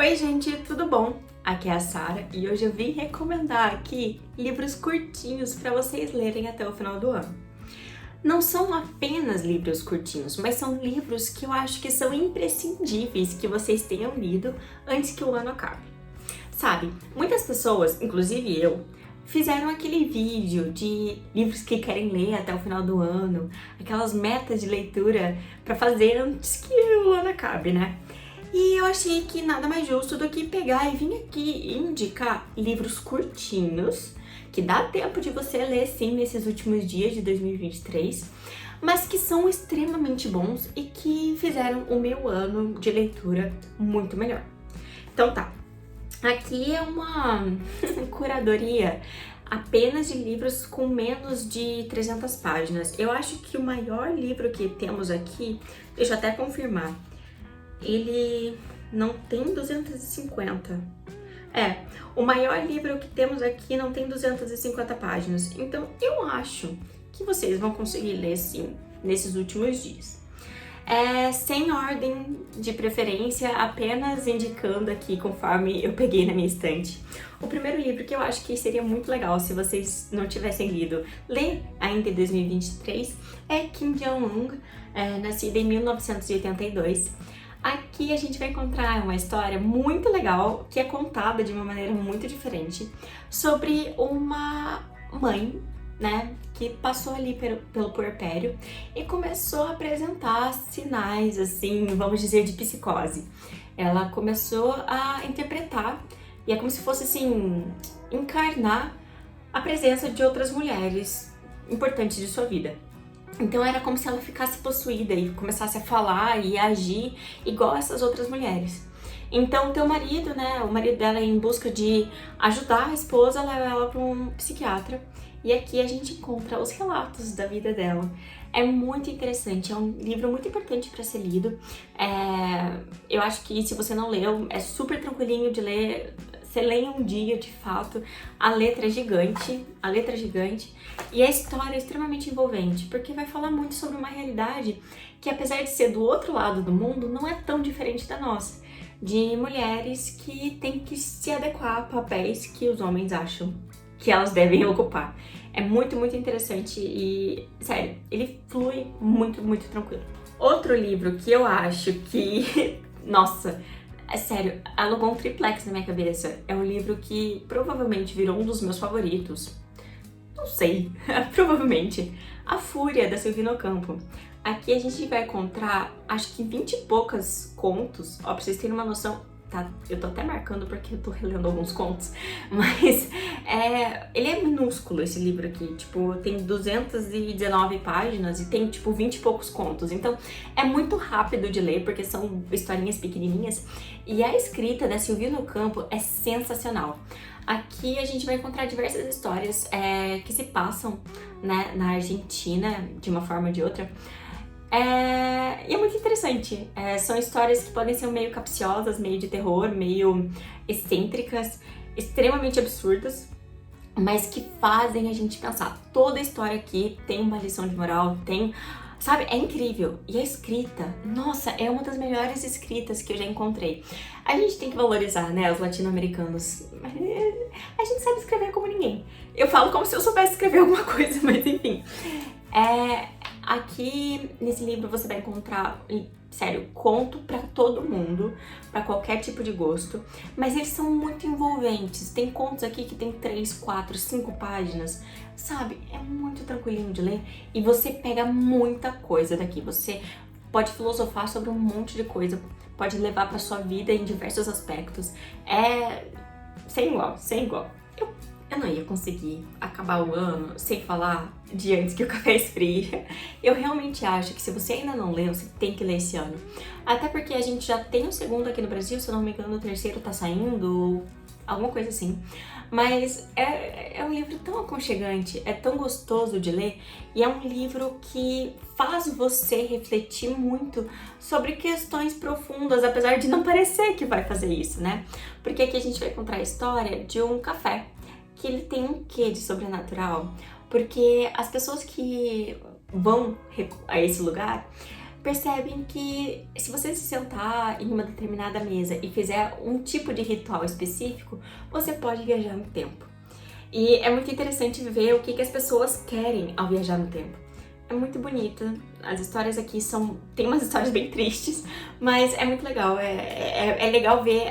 Oi gente, tudo bom? Aqui é a Sara e hoje eu vim recomendar aqui livros curtinhos para vocês lerem até o final do ano. Não são apenas livros curtinhos, mas são livros que eu acho que são imprescindíveis que vocês tenham lido antes que o ano acabe. Sabe, muitas pessoas, inclusive eu, fizeram aquele vídeo de livros que querem ler até o final do ano, aquelas metas de leitura para fazer antes que o ano acabe, né? E eu achei que nada mais justo do que pegar e vir aqui e indicar livros curtinhos, que dá tempo de você ler sim nesses últimos dias de 2023, mas que são extremamente bons e que fizeram o meu ano de leitura muito melhor. Então tá, aqui é uma curadoria apenas de livros com menos de 300 páginas. Eu acho que o maior livro que temos aqui, deixa eu até confirmar, ele não tem 250. O maior livro que temos aqui não tem 250 páginas. Então eu acho que vocês vão conseguir ler sim nesses últimos dias. Sem ordem de preferência, apenas indicando aqui conforme eu peguei na minha estante. O primeiro livro que eu acho que seria muito legal se vocês não tivessem lido, ler ainda em 2023, é Kim Jong-un, nascido em 1982. Aqui a gente vai encontrar uma história muito legal, que é contada de uma maneira muito diferente, sobre uma mãe, né, que passou ali pelo puerpério e começou a apresentar sinais, assim, vamos dizer, de psicose. Ela começou a interpretar, e é como se fosse, assim, encarnar a presença de outras mulheres importantes de sua vida. Então era como se ela ficasse possuída e começasse a falar e agir igual essas outras mulheres. Então teu marido, né, o marido dela, em busca de ajudar a esposa, leva ela para um psiquiatra. E aqui a gente encontra os relatos da vida dela. É muito interessante, é um livro muito importante para ser lido. Eu acho que se você não leu, é super tranquilinho de ler. Você lê em um dia, de fato. A letra é gigante, e a história é extremamente envolvente, porque vai falar muito sobre uma realidade que, apesar de ser do outro lado do mundo, não é tão diferente da nossa, de mulheres que têm que se adequar a papéis que os homens acham que elas devem ocupar. É muito, muito interessante e, sério, ele flui muito, muito tranquilo. Outro livro que eu acho que, nossa, é sério, alugou um triplex na minha cabeça. É um livro que provavelmente virou um dos meus favoritos. Não sei, provavelmente. A Fúria, da Silvina Ocampo. Aqui a gente vai encontrar, acho que 20 e poucos contos. Ó, pra vocês terem uma noção, tá? Eu tô até marcando porque eu tô relendo alguns contos. Mas ele é minúsculo, esse livro aqui. Tipo, tem 219 páginas e tem, tipo, 20 e poucos contos. Então, é muito rápido de ler, porque são historinhas pequenininhas. E a escrita da Silvina Ocampo é sensacional. Aqui a gente vai encontrar diversas histórias que se passam, né, na Argentina, de uma forma ou de outra. E é muito interessante. São histórias que podem ser meio capciosas, meio de terror, meio excêntricas, extremamente absurdas, mas que fazem a gente pensar. Toda a história aqui tem uma lição de moral, sabe, é incrível. E a escrita, nossa, é uma das melhores escritas que eu já encontrei. A gente tem que valorizar, né, os latino-americanos. A gente sabe escrever como ninguém. Eu falo como se eu soubesse escrever alguma coisa, mas enfim. Aqui nesse livro você vai encontrar, sério, conto pra todo mundo, pra qualquer tipo de gosto, mas eles são muito envolventes. Tem contos aqui que tem 3, 4, 5 páginas, sabe? É muito tranquilinho de ler e você pega muita coisa daqui. Você pode filosofar sobre um monte de coisa, pode levar pra sua vida em diversos aspectos. Sem igual. Eu não ia conseguir acabar o ano sem falar de Antes que o Café Esfrie. Eu realmente acho que se você ainda não leu, você tem que ler esse ano. Até porque a gente já tem o segundo aqui no Brasil, se eu não me engano o terceiro tá saindo, alguma coisa assim. Mas é um livro tão aconchegante, é tão gostoso de ler, e é um livro que faz você refletir muito sobre questões profundas, apesar de não parecer que vai fazer isso, né? Porque aqui a gente vai encontrar a história de um café que ele tem um quê de sobrenatural, porque as pessoas que vão a esse lugar percebem que se você se sentar em uma determinada mesa e fizer um tipo de ritual específico, você pode viajar no tempo. E é muito interessante ver o que as pessoas querem ao viajar no tempo. É muito bonita, as histórias aqui tem umas histórias bem tristes, mas é muito legal, é legal ver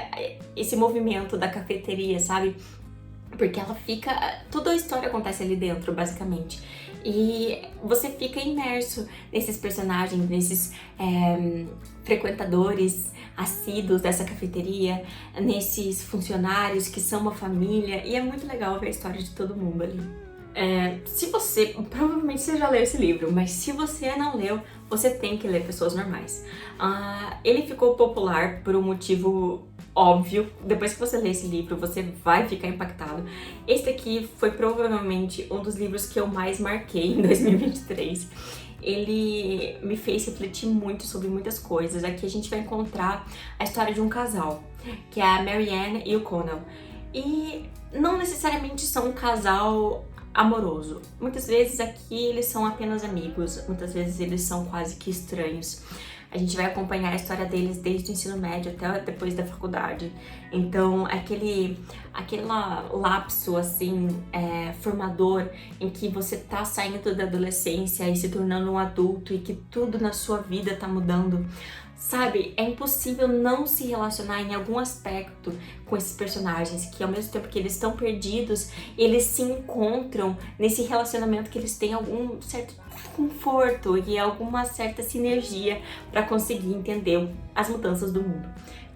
esse movimento da cafeteria, sabe? Porque ela fica, toda a história acontece ali dentro, basicamente. E você fica imerso nesses personagens, nesses frequentadores assíduos dessa cafeteria, nesses funcionários que são uma família, e é muito legal ver a história de todo mundo ali. Provavelmente você já leu esse livro, mas se você não leu, você tem que ler Pessoas Normais. Ele ficou popular por um motivo óbvio. Depois que você ler esse livro, você vai ficar impactado. Esse aqui foi provavelmente um dos livros que eu mais marquei em 2023. Ele me fez refletir muito sobre muitas coisas. Aqui a gente vai encontrar a história de um casal, que é a Marianne e o Connell. E não necessariamente são um casal amoroso. Muitas vezes aqui eles são apenas amigos, muitas vezes eles são quase que estranhos. A gente vai acompanhar a história deles desde o ensino médio até depois da faculdade. Então, aquele lapso, assim, formador, em que você tá saindo da adolescência e se tornando um adulto e que tudo na sua vida tá mudando. Sabe, é impossível não se relacionar em algum aspecto com esses personagens, que ao mesmo tempo que eles estão perdidos, eles se encontram nesse relacionamento que eles têm algum certo conforto e alguma certa sinergia para conseguir entender as mudanças do mundo.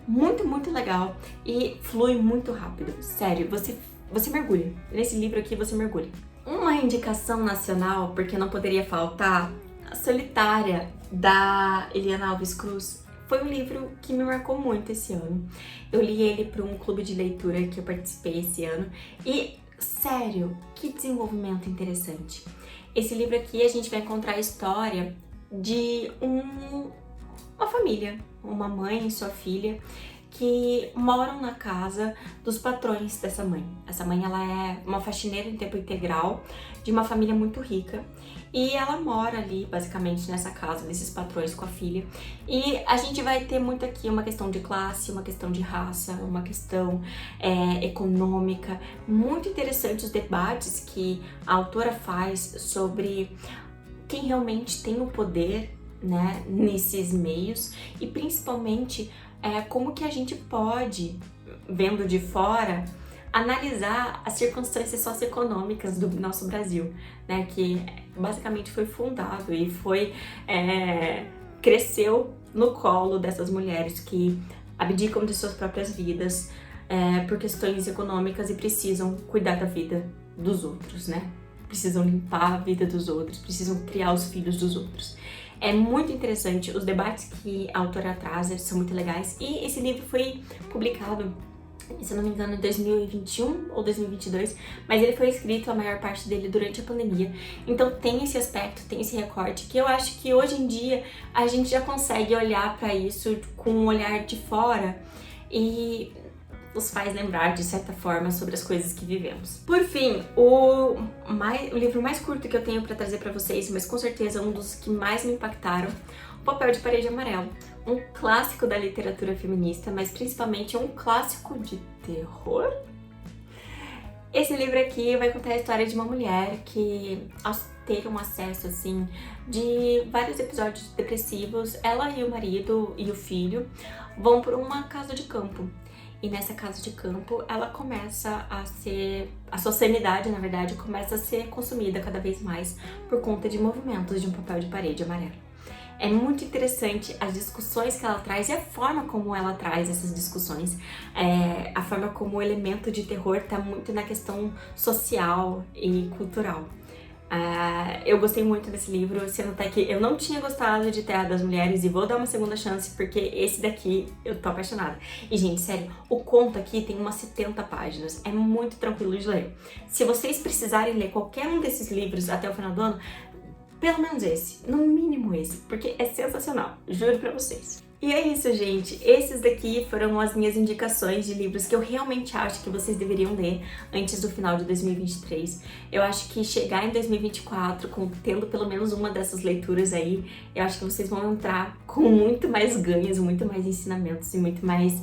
Muito, muito legal e flui muito rápido. Sério, você mergulha. Nesse livro aqui você mergulha. Uma indicação nacional, porque não poderia faltar, A Solitária, da Eliana Alves Cruz. Foi um livro que me marcou muito esse ano. Eu li ele para um clube de leitura que eu participei esse ano e, sério, que desenvolvimento interessante. Esse livro aqui a gente vai encontrar a história de uma família, uma mãe e sua filha, que moram na casa dos patrões dessa mãe. Essa mãe, ela é uma faxineira em tempo integral de uma família muito rica e ela mora ali, basicamente, nessa casa desses patrões com a filha. E a gente vai ter muito aqui uma questão de classe, uma questão de raça, uma questão econômica. Muito interessante os debates que a autora faz sobre quem realmente tem o poder, né, nesses meios e principalmente como que a gente pode, vendo de fora, analisar as circunstâncias socioeconômicas do nosso Brasil, né, que basicamente foi fundado e cresceu no colo dessas mulheres que abdicam de suas próprias vidas por questões econômicas e precisam cuidar da vida dos outros, né? Precisam limpar a vida dos outros, precisam criar os filhos dos outros. É muito interessante, os debates que a autora traz são muito legais e esse livro foi publicado, se eu não me engano, em 2021 ou 2022, mas ele foi escrito a maior parte dele durante a pandemia. Então tem esse aspecto, tem esse recorte que eu acho que hoje em dia a gente já consegue olhar para isso com um olhar de fora e nos faz lembrar de certa forma sobre as coisas que vivemos. Por fim, o livro mais curto que eu tenho para trazer para vocês, mas com certeza um dos que mais me impactaram, O Papel de Parede Amarelo. Um clássico da literatura feminista, mas principalmente um clássico de terror. Esse livro aqui vai contar a história de uma mulher que, ao ter um acesso assim de vários episódios depressivos, ela e o marido e o filho vão para uma casa de campo. E nessa casa de campo, ela começa a sua sanidade, na verdade, começa a ser consumida cada vez mais por conta de movimentos de um papel de parede amarelo. É muito interessante as discussões que ela traz e a forma como ela traz essas discussões. A forma como o elemento de terror está muito na questão social e cultural. Eu gostei muito desse livro, sendo até que eu não tinha gostado de Terra das Mulheres e vou dar uma segunda chance porque esse daqui eu tô apaixonada. E gente, sério, o conto aqui tem umas 70 páginas, é muito tranquilo de ler. Se vocês precisarem ler qualquer um desses livros até o final do ano, pelo menos esse, no mínimo esse, porque é sensacional, juro pra vocês. E é isso, gente. Esses daqui foram as minhas indicações de livros que eu realmente acho que vocês deveriam ler antes do final de 2023. Eu acho que chegar em 2024 tendo pelo menos uma dessas leituras aí, eu acho que vocês vão entrar com muito mais ganhos, muito mais ensinamentos e muito mais,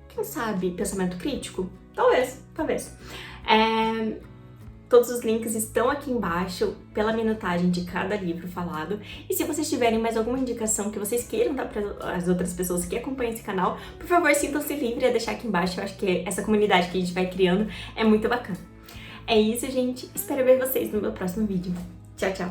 quem sabe, pensamento crítico? Talvez. Todos os links estão aqui embaixo pela minutagem de cada livro falado. E se vocês tiverem mais alguma indicação que vocês queiram dar para as outras pessoas que acompanham esse canal, por favor, sintam-se livres a deixar aqui embaixo. Eu acho que essa comunidade que a gente vai criando é muito bacana. É isso, gente. Espero ver vocês no meu próximo vídeo. Tchau, tchau!